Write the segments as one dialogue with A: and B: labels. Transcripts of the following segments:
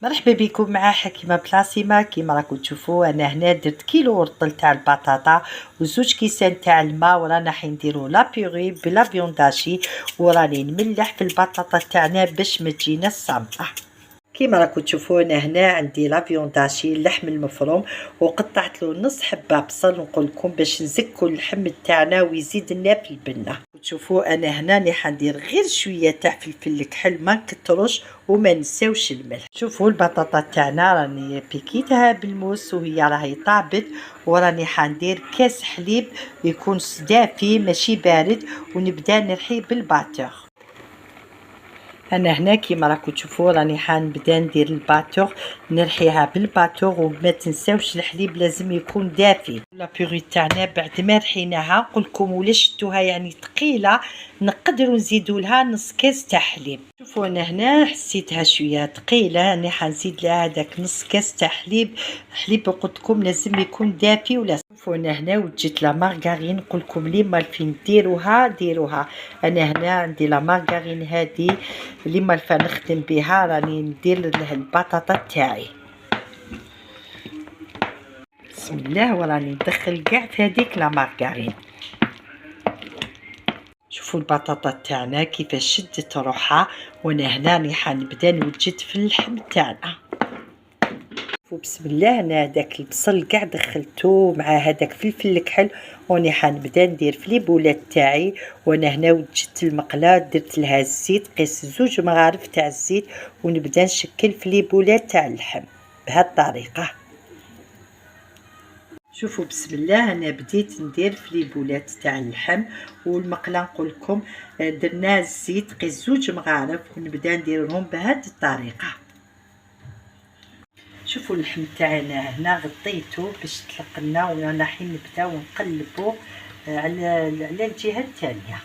A: مرحبا بكم مع حكيمة بلاسيما. كيما راكم تشوفوا انا هنا درت كيلو ورطل تاع البطاطا وزوج كيسان تاع الماء، ورانا حنديروا لا بيغي بلا فيونداشي، وراني نملح في البطاطا تاعنا باش ما تجينا صامته. كيما راكم تشوفوا انا هنا عندي لا فيونداشي اللحم المفروم، وقطعت له نص حبه بصل، نقول لكم باش نزكوا اللحم تاعنا ويزيد لنا في البنه. تشوفوا انا هنا راني حندير غير شويه تاع فلفل الكحل، ما نكتروش وما نساوش الملح. شوفوا البطاطا تاعنا راني بيكيتها بالموس وهي راهي طابت، وراني حندير كاس حليب يكون دافي ماشي بارد، ونبدا نرحي بالباتور. انا هنا كيما راكم تشوفوا راني حنبدا ندير الباتور، نرحيها بالباتور، وما تنساوش الحليب لازم يكون دافي. لا بيغي تاعنا بعد ما رحيناها نقول لكم ولا شفتوها يعني ثقيله، نقدروا نزيدوا لها نص كاس تاع حليب. شوفوا انا هنا حسيتها شويه ثقيله، راني حنزيد لها هذاك نص كاس تاع حليب قلت لكم لازم يكون دافي. ولا شوفوا انا هنا وجدت لا مارغارين، نقول لكم لي مالفين ديروها. انا هنا عندي لا مارغارين هذه اللي مالفا نخدم بها، راني ندير البطاطا تاعي. بسم الله، وراني ندخل كاع في هذيك لا مارغارين. شوفوا البطاطا تاعنا كيفاش شدت روحها، وانا هنا راني حنبدا نوجد في اللحم تاعنا. بسم الله، انا هذاك البصل كاع دخلته مع هذاك فلفل الكحل، وراني حنبدا ندير في لي بولات تاعي. وانا هنا وجدت المقله درت لها الزيت، قيس 2 مغارف تاع الزيت، ونبدا نشكل في لي بولات تاع اللحم بهذه الطريقه. شوفوا بسم الله، انا بديت ندير في لي بولات تاع اللحم والمقله، نقول لكم درنا الزيت قيس 2 مغارف، ونبدا نديرهم بهذه الطريقه. شوفوا اللحم تاعنا هنا غطيته باش تطلق لنا، ورانا حين نبداو نقلبوا على الجهه الثانيه.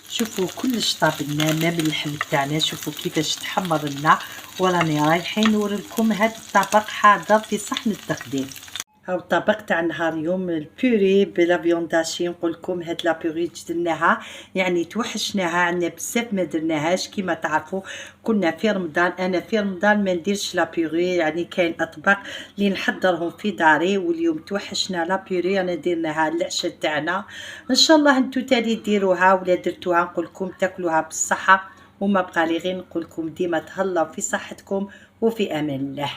A: شوفوا كلش طاب لنا مام اللحم تاعنا، شوفوا كيفاش تحمر لنا، وراني رايحين نوريكم هذا الطبق حاضر في صحن التقديم. هاو الطبق تاع نهار يوم البوري بلا فيونداشي. نقول لكم هاد لا بوري جدناها يعني توحشناها، عندنا بزاف ما درناهاش. كيما تعرفوا كنا في رمضان، انا في رمضان ما نديرش لا بوري، يعني كاين اطباق اللي نحضرهم في داري، واليوم توحشنا لا بوري انا درناها العشاء تاعنا. ان شاء الله انتو تالي ديروها ولا درتوها، نقول لكم تاكلوها بالصحه. وما بقى لي غير نقول لكم ديما تهلاو في صحتكم وفي امان الله.